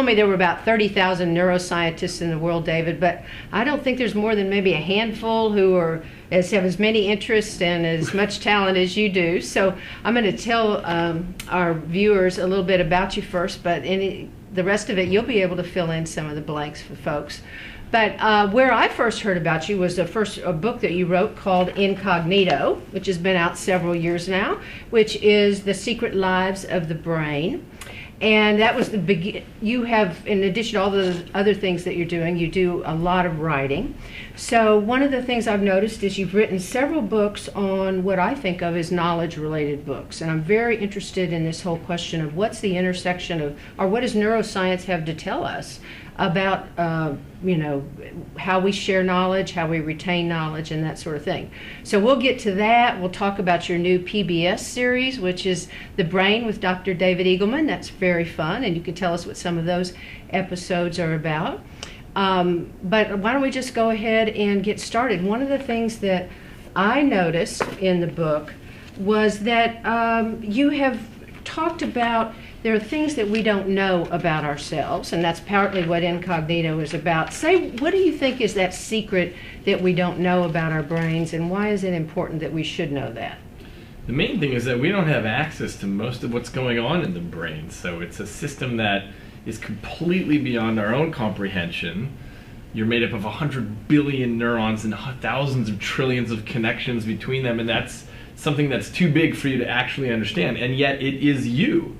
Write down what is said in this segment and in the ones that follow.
told me there were about 30,000 neuroscientists in the world, David, but I don't think there's more than maybe a handful who have as many interests and as much talent as you do. So I'm going to tell our viewers a little bit about you first, but the rest of it you'll be able to fill in some of the blanks for folks. But where I first heard about you was a book that you wrote called Incognito, which has been out several years now, which is The Secret Lives of the Brain. And that was you have, in addition to all the other things that you're doing, you do a lot of writing. So one of the things I've noticed is you've written several books on what I think of as knowledge-related books. And I'm very interested in this whole question of what's the intersection of, or what does neuroscience have to tell us about, how we share knowledge, how we retain knowledge, and that sort of thing. So we'll get to that. We'll talk about your new PBS series, which is The Brain with Dr. David Eagleman. That's very fun, and you can tell us what some of those episodes are about. But why don't we just go ahead and get started? One of the things that I noticed in the book was that you have talked about there are things that we don't know about ourselves, and that's partly what Incognito is about. Say, what do you think is that secret that we don't know about our brains, and why is it important that we should know that? The main thing is that we don't have access to most of what's going on in the brain, so it's a system that is completely beyond our own comprehension. You're made up of 100 billion neurons and thousands of trillions of connections between them, and that's something that's too big for you to actually understand, and yet it is you.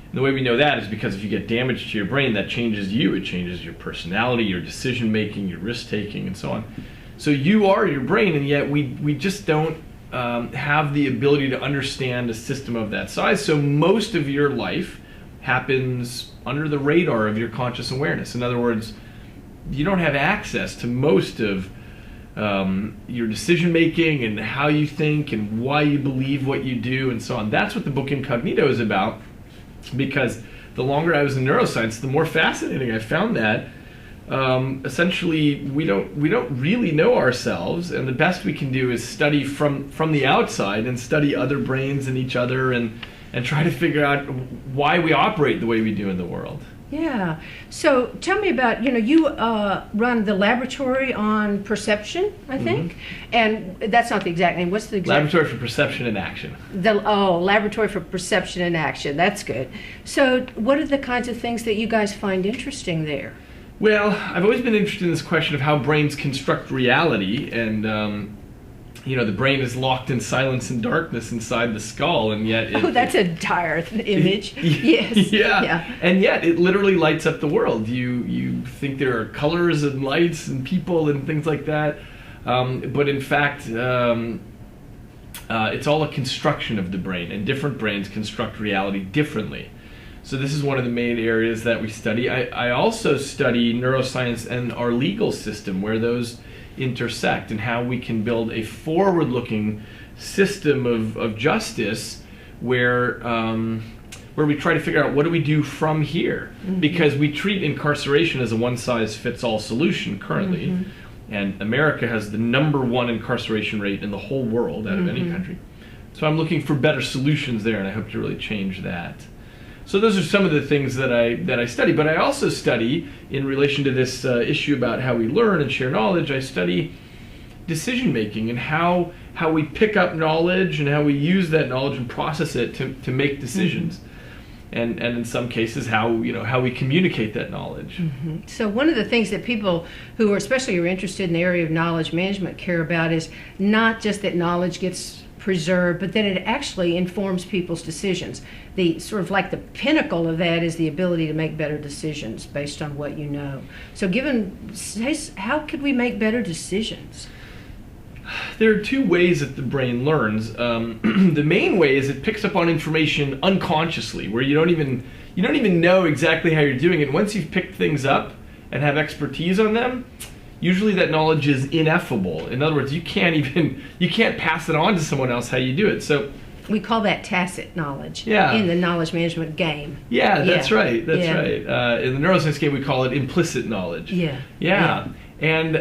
And the way we know that is because if you get damage to your brain, that changes you. It changes your personality, your decision-making, your risk-taking, and so on. So you are your brain, and yet we just don't have the ability to understand a system of that size. So most of your life happens under the radar of your conscious awareness. In other words, you don't have access to most of your decision-making and how you think and why you believe what you do and so on. That's what the book Incognito is about, because the longer I was in neuroscience, the more fascinating I found that. Essentially, we don't really know ourselves, and the best we can do is study from the outside and study other brains and each other and try to figure out why we operate the way we do in the world. Yeah. So tell me about, you run the Laboratory on Perception, I think, and that's not the exact name. What's the exact Laboratory for Perception and Action. Laboratory for Perception and Action. That's good. So what are the kinds of things that you guys find interesting there? Well, I've always been interested in this question of how brains construct reality, and the brain is locked in silence and darkness inside the skull, and yet that's a dire image. Yes. Yeah. And yet it literally lights up the world. You think there are colors and lights and people and things like that, but in fact it's all a construction of the brain, and different brains construct reality differently. So this is one of the main areas that we study. I also study neuroscience and our legal system, where those intersect, and how we can build a forward-looking system of justice where we try to figure out what do we do from here, because we treat incarceration as a one-size-fits-all solution currently, and America has the #1 incarceration rate in the whole world out of any country. So I'm looking for better solutions there, and I hope to really change that. So those are some of the things that I study, but I also study, in relation to this issue about how we learn and share knowledge, I study decision making and how we pick up knowledge and how we use that knowledge and process it to make decisions, and in some cases how we communicate that knowledge. So one of the things that people who are especially interested in the area of knowledge management care about is not just that knowledge gets preserved, but that it actually informs people's decisions. The sort of like the pinnacle of that is the ability to make better decisions based on what you know. So how could we make better decisions? There are two ways that the brain learns. The main way is it picks up on information unconsciously, where you don't even know exactly how you're doing it. Once you've picked things up and have expertise on them, usually that knowledge is ineffable. In other words, you can't pass it on to someone else how you do it. So we call that tacit knowledge in the knowledge management game. Yeah, that's right. That's right. In the neuroscience game, we call it implicit knowledge. And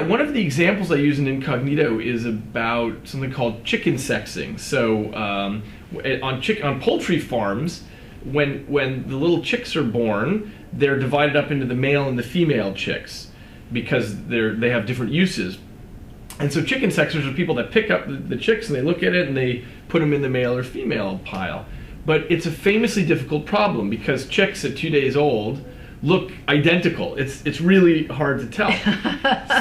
one of the examples I use in Incognito is about something called chicken sexing. So on poultry farms, when the little chicks are born, they're divided up into the male and the female chicks because they have different uses. And so chicken sexers are people that pick up the chicks and they look at it and they put them in the male or female pile. But it's a famously difficult problem because chicks at 2 days old look identical. It's really hard to tell.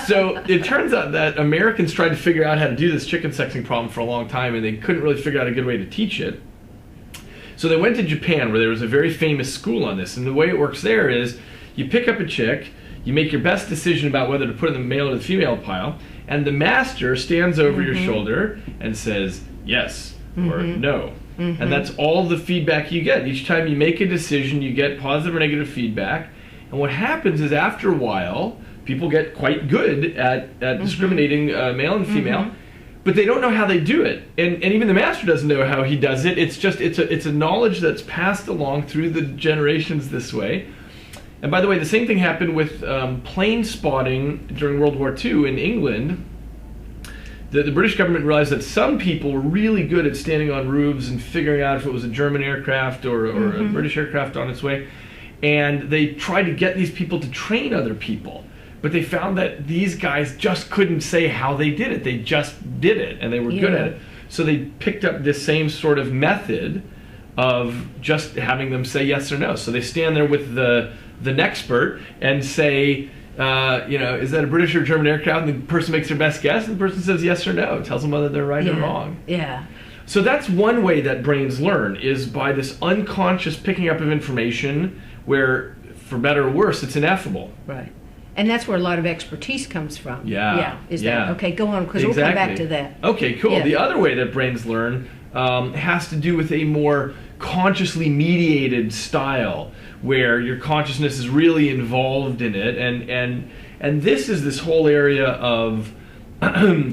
So it turns out that Americans tried to figure out how to do this chicken sexing problem for a long time, and they couldn't really figure out a good way to teach it. So they went to Japan, where there was a very famous school on this. And the way it works there is you pick up a chick, you make your best decision about whether to put in the male or the female pile, and the master stands over your shoulder and says yes or no. And that's all the feedback you get. Each time you make a decision, you get positive or negative feedback. And what happens is after a while, people get quite good at discriminating male and female, but they don't know how they do it. And even the master doesn't know how he does it. It's just, it's a knowledge that's passed along through the generations this way. And by the way, the same thing happened with plane spotting during World War II in England. The British government realized that some people were really good at standing on roofs and figuring out if it was a German aircraft or a British aircraft on its way. And they tried to get these people to train other people. But they found that these guys just couldn't say how they did it. They just did it, and they were good at it. So they picked up this same sort of method of just having them say yes or no. So they stand there with the nexpert and say, is that a British or German aircraft? And the person makes their best guess, and the person says yes or no, tells them whether they're right or wrong. Yeah. So that's one way that brains learn, is by this unconscious picking up of information where, for better or worse, it's ineffable. Right. And that's where a lot of expertise comes from. Yeah. That okay? Go on, because we'll come back to that. Okay, cool. Yeah. The other way that brains learn has to do with a more consciously mediated style, where your consciousness is really involved in it, and this is this whole area of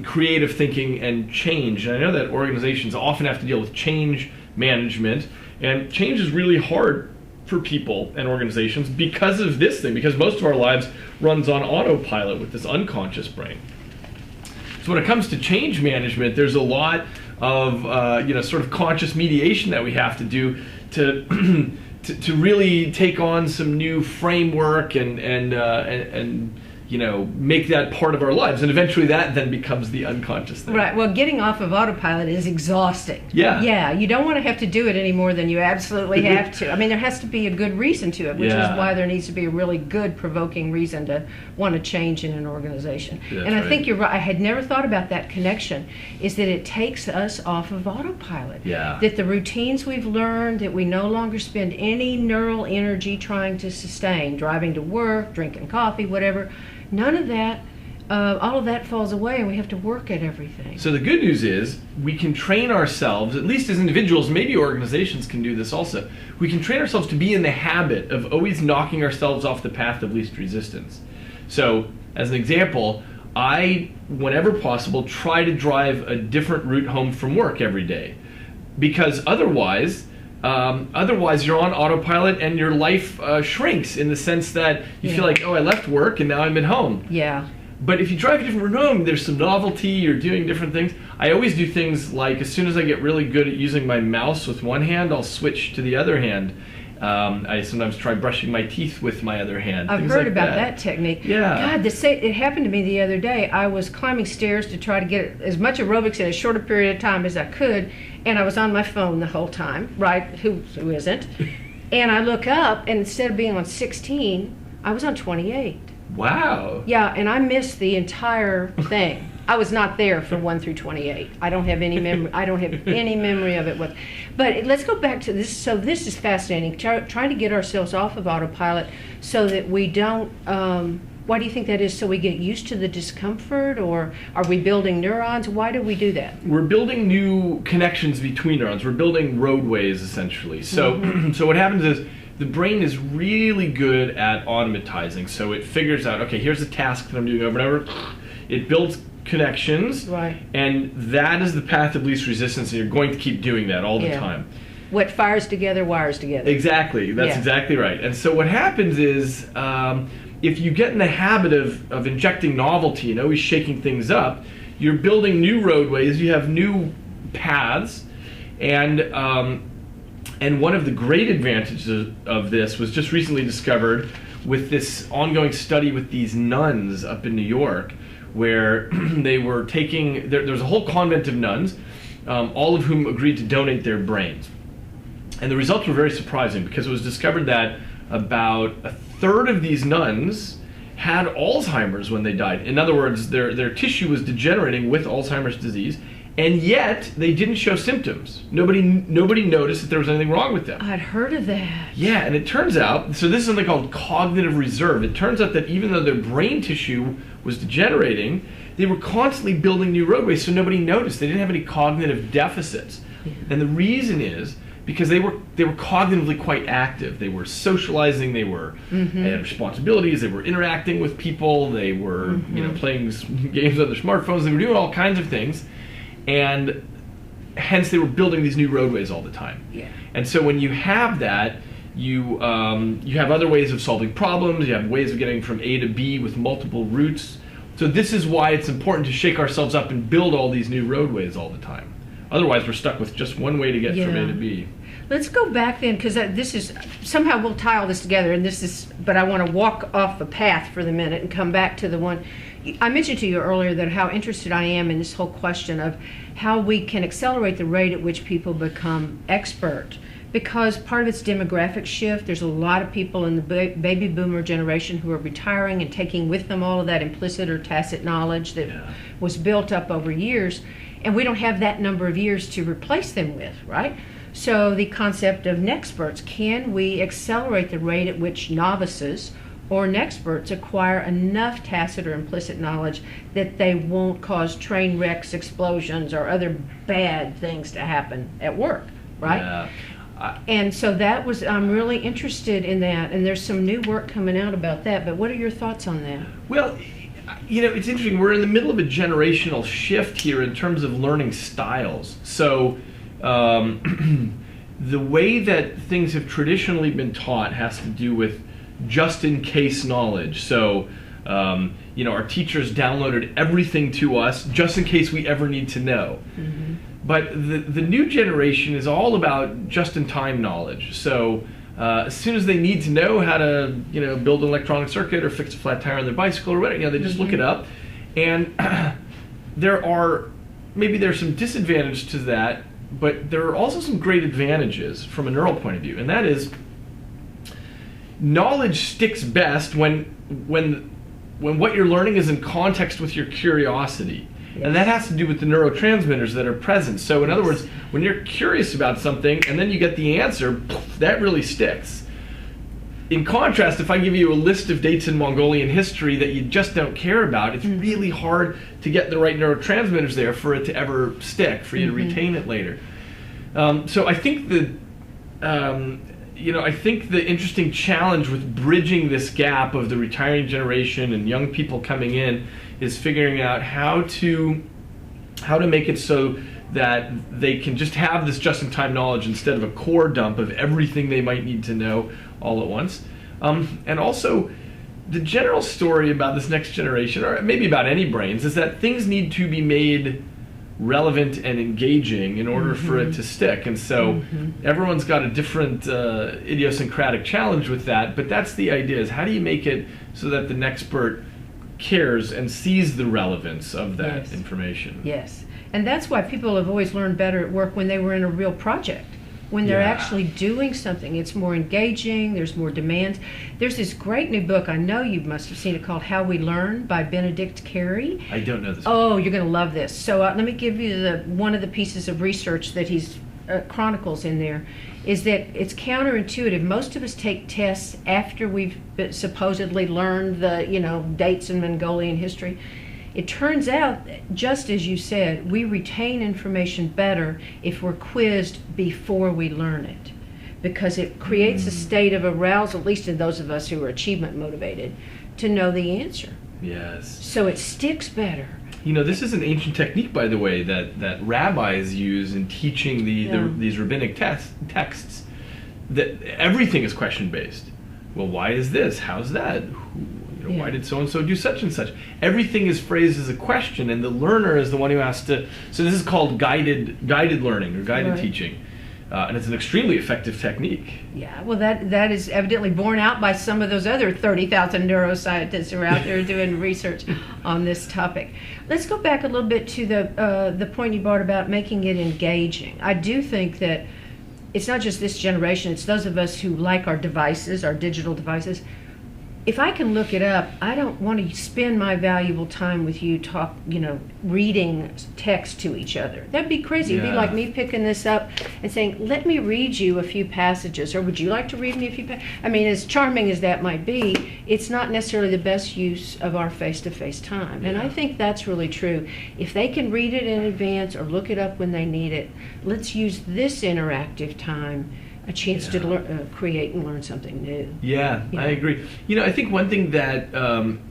creative thinking and change. And I know that organizations often have to deal with change management, and change is really hard for people and organizations because of this thing, because most of our lives runs on autopilot with this unconscious brain. So when it comes to change management, there's a lot of sort of conscious mediation that we have to do to really take on some new framework and make that part of our lives, and eventually that then becomes the unconscious thing. Right. Well, getting off of autopilot is exhausting. Yeah. Yeah. You don't want to have to do it any more than you absolutely have to. I mean, there has to be a good reason to it, which is why there needs to be a really good, provoking reason to want to change in an organization. That's and I right. think you're right. I had never thought about that connection, is that it takes us off of autopilot. Yeah. That the routines we've learned, that we no longer spend any neural energy trying to sustain, driving to work, drinking coffee, whatever. None of that, all of that falls away, and we have to work at everything. So the good news is we can train ourselves, at least as individuals, maybe organizations can do this also, we can train ourselves to be in the habit of always knocking ourselves off the path of least resistance. So as an example, I, whenever possible, try to drive a different route home from work every day, because otherwise you're on autopilot and your life shrinks, in the sense that you feel like, oh, I left work and now I'm at home. Yeah. But if you drive a different route home, there's some novelty, you're doing different things. I always do things like, as soon as I get really good at using my mouse with one hand, I'll switch to the other hand. I sometimes try brushing my teeth with my other hand. I've things heard like about that technique. Yeah. God, it happened to me the other day. I was climbing stairs to try to get as much aerobics in as short a period of time as I could, and I was on my phone the whole time, right? Who isn't? And I look up, and instead of being on 16, I was on 28. Wow. Yeah, and I missed the entire thing. I was not there from 1 through 28. I don't have any memory. I don't have any memory of it. But let's go back to this. So this is fascinating. Trying to get ourselves off of autopilot so that we don't. Why do you think that is? So we get used to the discomfort, or are we building neurons? Why do we do that? We're building new connections between neurons. We're building roadways, essentially. So, so what happens is the brain is really good at automatizing. So it figures out, okay, here's a task that I'm doing over and over. It builds connections, right, and that is the path of least resistance, and you're going to keep doing that all the time. What fires together wires together. Exactly. That's exactly right. And so what happens is, if you get in the habit of injecting novelty and always shaking things up, you're building new roadways, you have new paths, and And one of the great advantages of this was just recently discovered with this ongoing study with these nuns up in New York, where they were taking, there was a whole convent of nuns, all of whom agreed to donate their brains. And the results were very surprising, because it was discovered that about a third of these nuns had Alzheimer's when they died. In other words, their tissue was degenerating with Alzheimer's disease, and yet they didn't show symptoms. Nobody noticed that there was anything wrong with them. I'd heard of that. Yeah, and it turns out, so this is something called cognitive reserve. It turns out that even though their brain tissue was degenerating, they were constantly building new roadways, so nobody noticed. They didn't have any cognitive deficits. Yeah. And the reason is because they were cognitively quite active. They were socializing, they had responsibilities, they were interacting with people, they were playing games on their smartphones, they were doing all kinds of things. And hence they were building these new roadways all the time. Yeah. And so when you have that, you have other ways of solving problems, you have ways of getting from A to B with multiple routes. So this is why it's important to shake ourselves up and build all these new roadways all the time. Otherwise we're stuck with just one way to get from A to B. Let's go back then, because this is, somehow we'll tie all this together, and but I want to walk off the path for the minute and come back to the one. I mentioned to you earlier that how interested I am in this whole question of how we can accelerate the rate at which people become expert. Because part of it's demographic shift. There's a lot of people in the baby boomer generation who are retiring and taking with them all of that implicit or tacit knowledge that was built up over years. And we don't have that number of years to replace them with, right? So the concept of nexperts, can we accelerate the rate at which novices or nexperts acquire enough tacit or implicit knowledge that they won't cause train wrecks, explosions, or other bad things to happen at work, right? Yeah. And so that was, I'm really interested in that, and there's some new work coming out about that, but what are your thoughts on that? Well, it's interesting. We're in the middle of a generational shift here in terms of learning styles. So the way that things have traditionally been taught has to do with just-in-case knowledge. So, our teachers downloaded everything to us just in case we ever need to know. Mm-hmm. But the new generation is all about just-in-time knowledge. So as soon as they need to know how to, build an electronic circuit or fix a flat tire on their bicycle or whatever, they just look it up. And there's some disadvantage to that, but there are also some great advantages from a neural point of view. And that is, knowledge sticks best when what you're learning is in context with your curiosity. Yes. And that has to do with the neurotransmitters that are present. So in other words, when you're curious about something and then you get the answer, that really sticks. In contrast, if I give you a list of dates in Mongolian history that you just don't care about, it's really hard to get the right neurotransmitters there for it to ever stick, for you to retain it later. So I think I think the interesting challenge with bridging this gap of the retiring generation and young people coming in is figuring out how to make it so that they can just have this just-in-time knowledge instead of a core dump of everything they might need to know all at once. And also, the general story about this next generation, or maybe about any brains, is that things need to be made relevant and engaging in order for it to stick. And so everyone's got a different idiosyncratic challenge with that, but that's the idea, is how do you make it so that the nexpert cares and sees the relevance of that information? Yes, and that's why people have always learned better at work when they were in a real project. When they're actually doing something, it's more engaging, there's more demands. There's this great new book, I know you must have seen it, called How We Learn by Benedict Carey. I don't know this Oh, you're going to love this. So let me give you one of the pieces of research that he's chronicles in there, is that it's counterintuitive. Most of us take tests after we've supposedly learned the dates in Mongolian history. It turns out, just as you said, we retain information better if we're quizzed before we learn it, because it creates a state of arousal, at least in those of us who are achievement motivated, to know the answer. Yes. So it sticks better. This is an ancient technique, by the way, that rabbis use in teaching these rabbinic texts, that everything is question-based. Well, why is this? How's that? Why did so-and-so do such and such? Everything is phrased as a question, and the learner is the one who has to... So this is called guided learning or guided teaching. And it's an extremely effective technique. Yeah, well, that is evidently borne out by some of those other 30,000 neuroscientists who are out there doing research on this topic. Let's go back a little bit to the point you brought about making it engaging. I do think that it's not just this generation, it's those of us who like our devices, our digital devices. If I can look it up, I don't want to spend my valuable time with you reading text to each other. That'd be crazy. It'd be like me picking this up and saying, let me read you a few passages, or would you like to read me a few passages? I mean, as charming as that might be, it's not necessarily the best use of our face-to-face time. And I think that's really true. If they can read it in advance or look it up when they need it, let's use this interactive time a chance to create and learn something new. Yeah, I agree. I think one thing that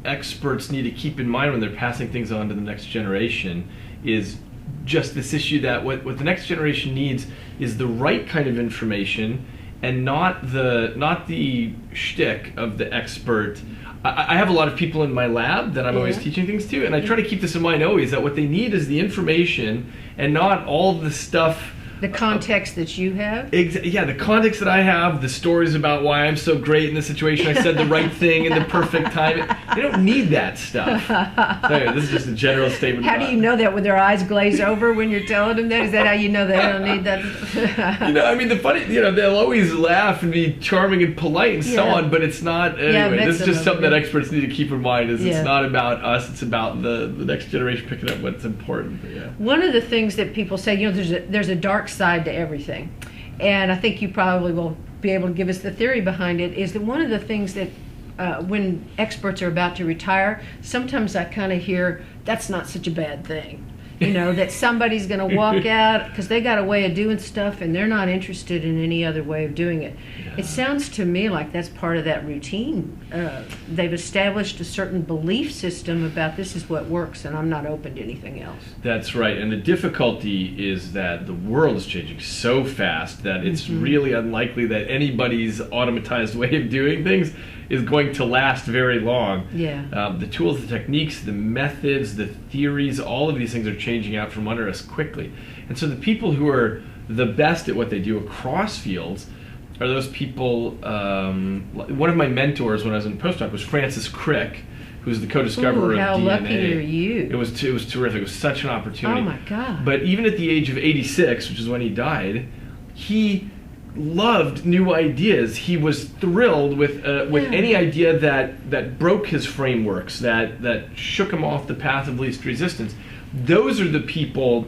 experts need to keep in mind when they're passing things on to the next generation is just this issue that what the next generation needs is the right kind of information, and not the shtick of the expert. I have a lot of people in my lab that I'm always teaching things to, and I try to keep this in mind always, that what they need is the information and not all the stuff. The context that you have? Yeah, the context that I have, the stories about why I'm so great in this situation, I said the right thing in the perfect time. They don't need that stuff. So anyway, this is just a general statement. How do you know that? With their eyes glaze over when you're telling them that? Is that how you know they don't need that? The funny, they'll always laugh and be charming and polite and so on, but it's not, anyway, this is just something that experts need to keep in mind, is it's not about us, it's about the next generation picking up what's important. One of the things that people say, there's a dark side to everything, and I think you probably will be able to give us the theory behind it, is that one of the things that when experts are about to retire, sometimes I kind of hear that's not such a bad thing. That somebody's going to walk out because they got a way of doing stuff and they're not interested in any other way of doing it. It sounds to me like that's part of that routine. They've established a certain belief system about this is what works and I'm not open to anything else. That's right. And the difficulty is that the world is changing so fast that it's really unlikely that anybody's automatized way of doing things is going to last very long. The tools, the techniques, the methods, the theories, all of these things are changing out from under us quickly. And so the people who are the best at what they do across fields are those people. One of my mentors when I was in postdoc was Francis Crick, who's the co-discoverer of DNA. How lucky are you? It was terrific. It was such an opportunity. Oh my God. But even at the age of 86, which is when he died, he loved new ideas. He was thrilled with any idea that broke his frameworks, that shook him off the path of least resistance. Those are the people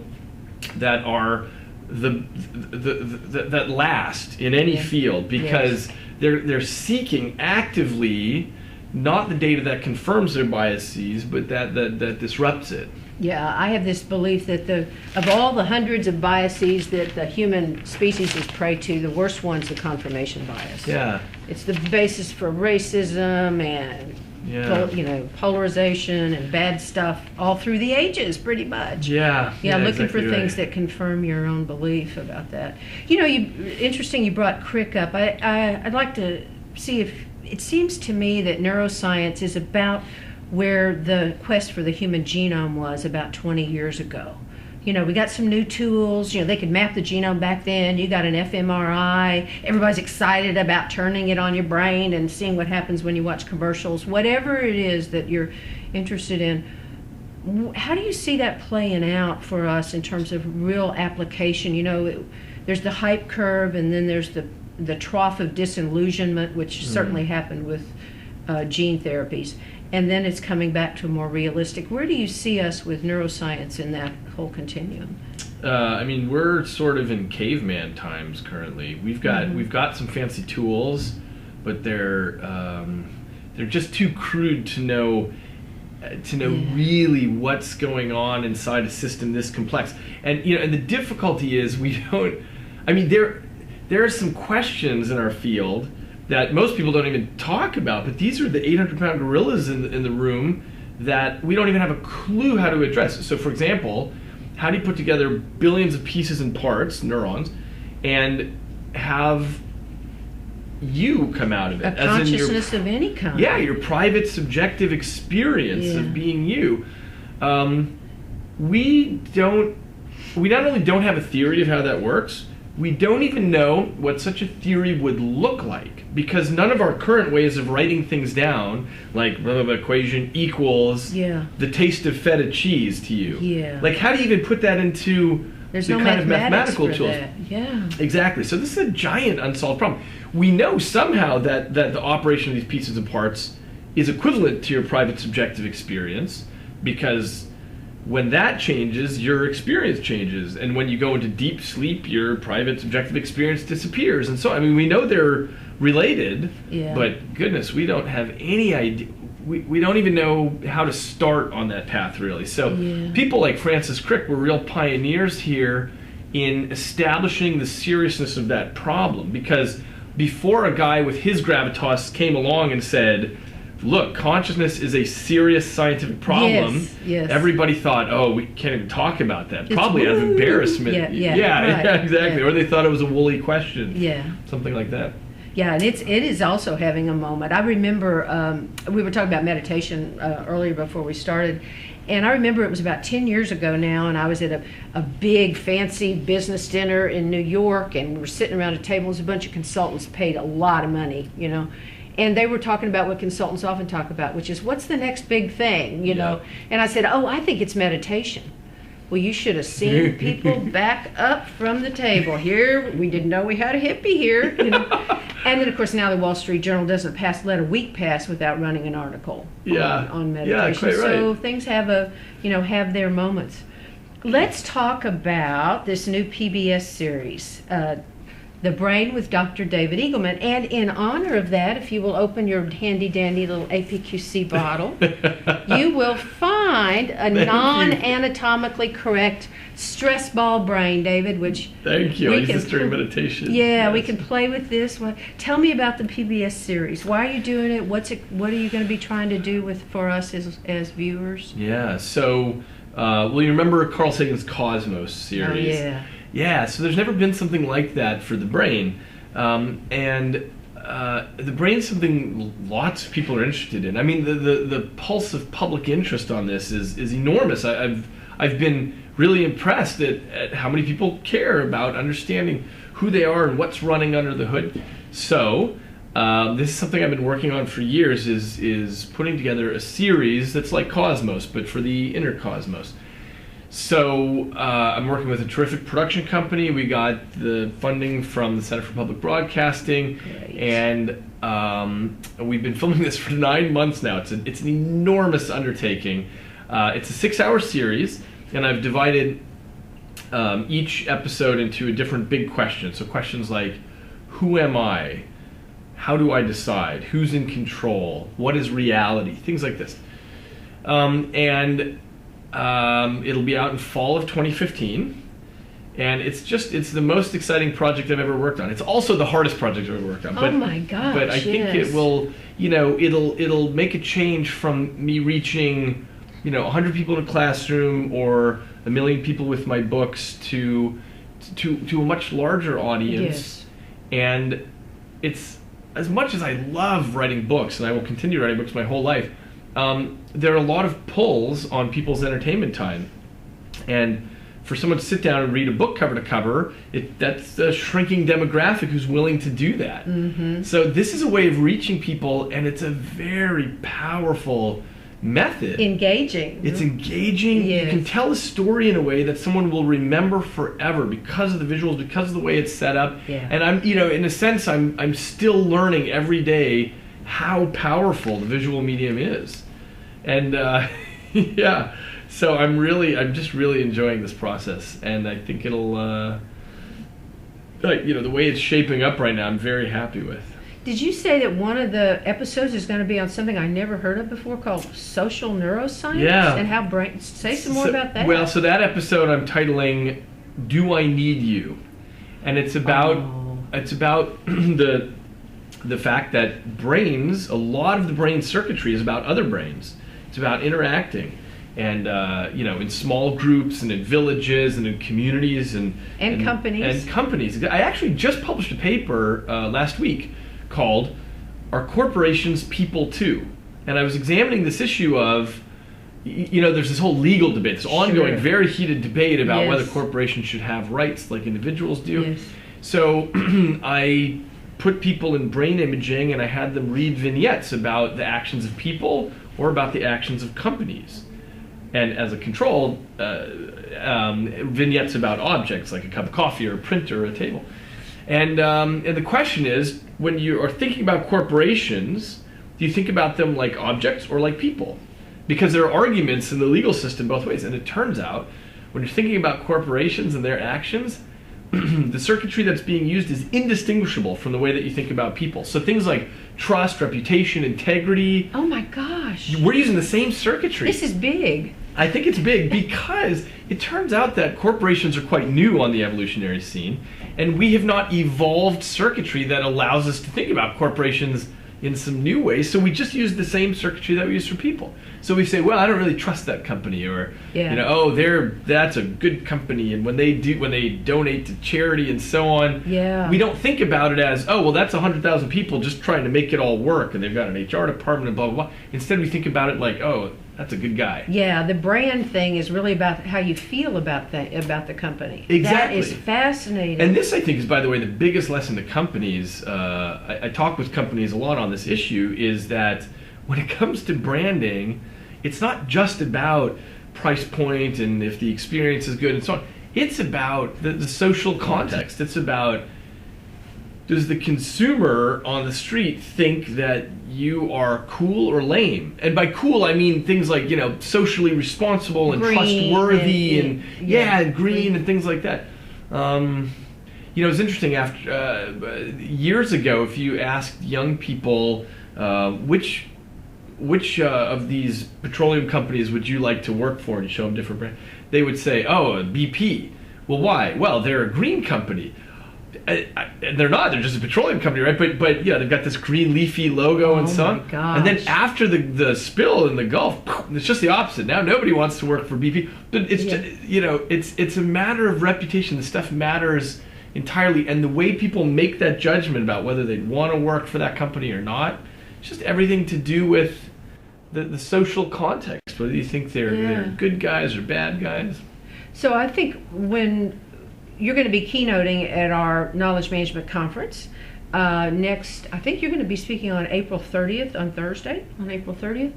that are that last in any field, because they're seeking actively not the data that confirms their biases, but that disrupts it. Yeah, I have this belief that of all the hundreds of biases that the human species is prey to, the worst one's the confirmation bias. Yeah. It's the basis for racism and polarization and bad stuff all through the ages, pretty much. Yeah. Looking exactly for things that confirm your own belief about that. Interesting you brought Crick up. I'd like to see if it seems to me that neuroscience is about where the quest for the human genome was about 20 years ago. We got some new tools. They could map the genome back then. You got an fMRI. Everybody's excited about turning it on your brain and seeing what happens when you watch commercials. Whatever it is that you're interested in, how do you see that playing out for us in terms of real application? There's the hype curve, and then there's the trough of disillusionment, which certainly happened with gene therapies. And then it's coming back to a more realistic. Where do you see us with neuroscience in that whole continuum? We're sort of in caveman times currently. We've got some fancy tools, but they're just too crude to know really what's going on inside a system this complex. And and the difficulty is there are some questions in our field that most people don't even talk about, but these are the 800-pound gorillas in the room that we don't even have a clue how to address. So for example, how do you put together billions of pieces and parts, neurons, and have you come out of it? A consciousness of any kind. Yeah, your private subjective experience of being you. We not only don't have a theory of how that works, we don't even know what such a theory would look like, because none of our current ways of writing things down, like blah, blah, blah, equation equals the taste of feta cheese to you. Yeah. Like, how do you even put that into There's the no kind of mathematical for tools? that. Yeah. Exactly. So this is a giant unsolved problem. We know somehow that the operation of these pieces and parts is equivalent to your private subjective experience, because when that changes, your experience changes. And when you go into deep sleep, your private subjective experience disappears. And so, I mean, we know they're related, but goodness, we don't have any idea. We don't even know how to start on that path, really. So people like Francis Crick were real pioneers here in establishing the seriousness of that problem, because before a guy with his gravitas came along and said, look, consciousness is a serious scientific problem. Yes. Everybody thought, oh, we can't even talk about that. Probably out of embarrassment. Right. Exactly. Yeah. Or they thought it was a woolly question. Yeah. Something like that. Yeah, and it is also having a moment. I remember we were talking about meditation earlier before we started, and I remember it was about 10 years ago now, and I was at a big fancy business dinner in New York, and we were sitting around a table. There was a bunch of consultants paid a lot of money, you know. And they were talking about what consultants often talk about, which is, what's the next big thing, you know? And I said, oh, I think it's meditation. Well, you should have seen people back up from the table. Here, we didn't know we had a hippie here, you know? And then, of course, now the Wall Street Journal doesn't let a week pass without running an article on meditation. Yeah, quite right. So things have have their moments. Let's talk about this new PBS series, The Brain with Dr. David Eagleman. And in honor of that, if you will open your handy-dandy little APQC bottle, you will find a non-anatomically correct stress ball brain, David, which... Thank you. I use this during meditation. Yeah, we can play with this. Tell me about the PBS series. Why are you doing it? What are you going to be trying to do for us as viewers? Yeah, so, well, you remember Carl Sagan's Cosmos series? Oh, yeah. Yeah, so there's never been something like that for the brain. The brain is something lots of people are interested in. I mean, the pulse of public interest on this is enormous. I've been really impressed at how many people care about understanding who they are and what's running under the hood. So this is something I've been working on for years, is putting together a series that's like Cosmos, but for the inner cosmos. So I'm working with a terrific production company. We got the funding from the Center for Public Broadcasting. Great. And we've been filming this for 9 months now. It's an enormous undertaking. It's a 6-hour series, and I've divided each episode into a different big question. So questions like, who am I? How do I decide? Who's in control? What is reality? Things like this. It'll be out in fall of 2015, and it's the most exciting project I've ever worked on. It's also the hardest project I've ever worked on. Oh my gosh! But I think it will, it'll make a change from me reaching, 100 people in a classroom or 1 million people with my books to a much larger audience. Yes. And it's, as much as I love writing books, and I will continue writing books my whole life, there are a lot of pulls on people's entertainment time. And for someone to sit down and read a book cover to cover, that's a shrinking demographic who's willing to do that. Mm-hmm. So this is a way of reaching people, and it's a very powerful method. Engaging. It's engaging. Yes. You can tell a story in a way that someone will remember forever because of the visuals, because of the way it's set up. Yeah. And I'm, in a sense, I'm still learning every day how powerful the visual medium is. And yeah, so I'm just really enjoying this process, and I think it'll, the way it's shaping up right now, I'm very happy with. Did you say that one of the episodes is going to be on something I never heard of before called social neuroscience? Yeah. And how say some more about that. Well, so that episode I'm titling "Do I Need You?" And it's about the fact that brains, a lot of the brain circuitry is about other brains. It's about interacting, and in small groups and in villages and in communities and companies. And companies. I actually just published a paper last week called "Are Corporations People Too?" And I was examining this issue of, there's this whole legal debate, this ongoing, very heated debate about whether corporations should have rights like individuals do. Yes. So I put people in brain imaging and I had them read vignettes about the actions of people or about the actions of companies. And as a control, vignettes about objects like a cup of coffee or a printer or a table. And the question is, when you are thinking about corporations, do you think about them like objects or like people? Because there are arguments in the legal system both ways. And it turns out, when you're thinking about corporations and their actions, the circuitry that's being used is indistinguishable from the way that you think about people. So things like trust, reputation, integrity. Oh my gosh. We're using the same circuitry. This is big. I think it's big because it turns out that corporations are quite new on the evolutionary scene, and we have not evolved circuitry that allows us to think about corporations in some new ways. So we just use the same circuitry that we use for people. So we say, well, I don't really trust that company, or oh, that's a good company, and when they donate to charity and so on, we don't think about it as, oh, well, that's 100,000 people just trying to make it all work, and they've got an HR department and blah blah blah. Instead, we think about it like, oh, that's a good guy. Yeah, the brand thing is really about how you feel about the company. Exactly. That is fascinating. And this, I think, is, by the way, the biggest lesson to companies. I talk with companies a lot on this issue, is that when it comes to branding, it's not just about price point and if the experience is good and so on. It's about the social context. It's about, does the consumer on the street think that you are cool or lame? And by cool, I mean things like, socially responsible and green trustworthy and green green and things like that. It's interesting. After years ago, if you asked young people which of these petroleum companies would you like to work for, and you show them different brands, they would say, oh, BP. Well, why? Well, they're a green company. They're not. They're just a petroleum company, right? But they've got this green leafy logo and so on. Oh my gosh. And then after the spill in the Gulf, it's just the opposite. Now nobody wants to work for BP. But it's just, it's a matter of reputation. The stuff matters entirely, and the way people make that judgment about whether they'd want to work for that company or not, it's just everything to do with the social context. Whether you think they're good guys or bad guys. So I think when you're going to be keynoting at our Knowledge Management Conference next, I think you're going to be speaking on April 30th, on Thursday, on April 30th.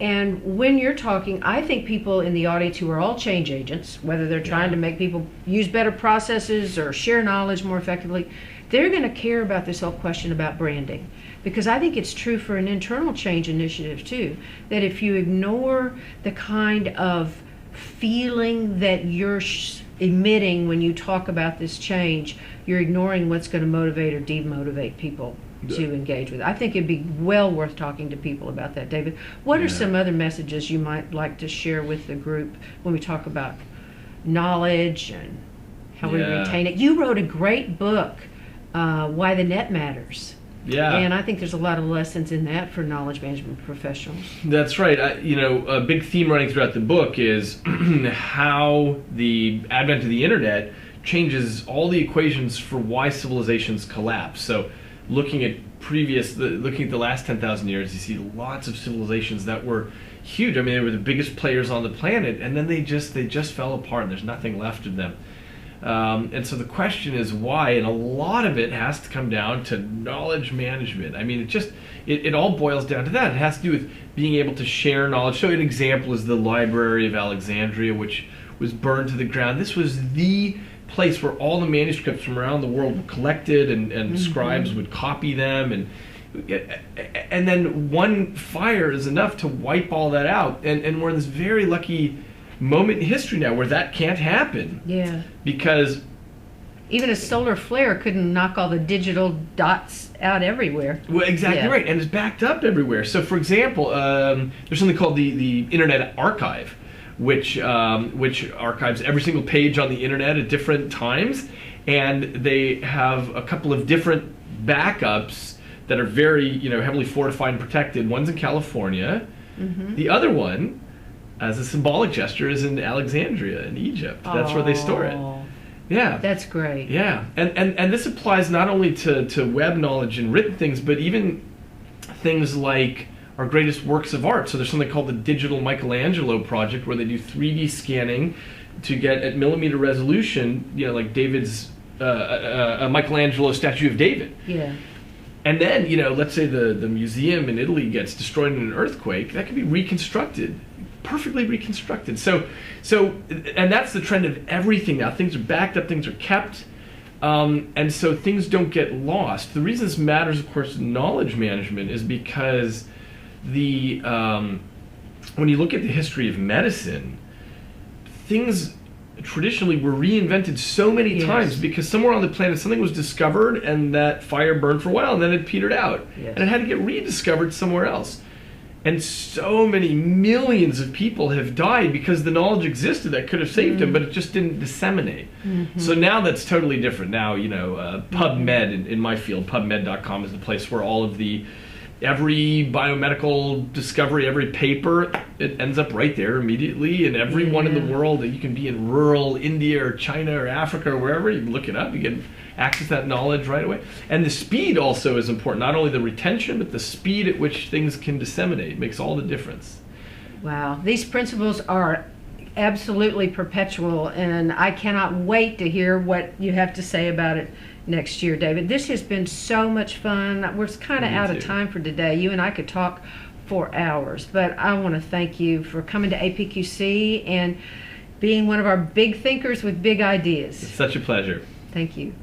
And when you're talking, I think people in the audience who are all change agents, whether they're trying to make people use better processes or share knowledge more effectively, they're going to care about this whole question about branding. Because I think it's true for an internal change initiative too, that if you ignore the kind of feeling that you're emitting when you talk about this change, you're ignoring what's going to motivate or demotivate people to engage with. I think it'd be well worth talking to people about that, David. What are some other messages you might like to share with the group when we talk about knowledge and how we retain it? You wrote a great book, Why the Net Matters. Yeah. And I think there's a lot of lessons in that for knowledge management professionals. That's right. A big theme running throughout the book is how the advent of the internet changes all the equations for why civilizations collapse. So looking at the last 10,000 years, you see lots of civilizations that were huge. I mean, they were the biggest players on the planet, and then they just fell apart, and there's nothing left of them. And so the question is why, and a lot of it has to come down to knowledge management. I mean, it all boils down to that. It has to do with being able to share knowledge. So an example is the Library of Alexandria, which was burned to the ground. This was the place where all the manuscripts from around the world were collected, and scribes would copy them, and then one fire is enough to wipe all that out. And we're in this very lucky moment in history now where that can't happen. Yeah. Because even a solar flare couldn't knock all the digital dots out everywhere. Well, exactly right, and it's backed up everywhere. So, for example, there's something called the Internet Archive, which archives every single page on the internet at different times, and they have a couple of different backups that are very heavily fortified and protected. One's in California. The other one, as a symbolic gesture, is in Alexandria in Egypt. That's where they store it. Yeah. That's great. Yeah. And this applies not only to web knowledge and written things, but even things like our greatest works of art. So there's something called the Digital Michelangelo Project, where they do 3D scanning to get at millimeter resolution, like David's a Michelangelo statue of David. Yeah. And then, you know, let's say the museum in Italy gets destroyed in an earthquake, that can be reconstructed, perfectly reconstructed. So, and that's the trend of everything now. Things are backed up, things are kept, and so things don't get lost. The reason this matters, of course, in knowledge management is because when you look at the history of medicine, things traditionally were reinvented so many times because somewhere on the planet something was discovered and that fire burned for a while and then it petered out and it had to get rediscovered somewhere else. And so many millions of people have died because the knowledge existed that could have saved them, but it just didn't disseminate. So now that's totally different. Now, you know, PubMed in my field, PubMed.com is the place where all of every biomedical discovery, every paper, it ends up right there immediately. And everyone in the world, that you can be in rural India or China or Africa or wherever, you can look it up, you get access to that knowledge right away. And the speed also is important, not only the retention, but the speed at which things can disseminate makes all the difference. Wow, these principles are absolutely perpetual, and I cannot wait to hear what you have to say about it next year, David. This has been so much fun. We're kind of out of time for today. You and I could talk for hours, but I want to thank you for coming to APQC and being one of our big thinkers with big ideas. It's such a pleasure. Thank you.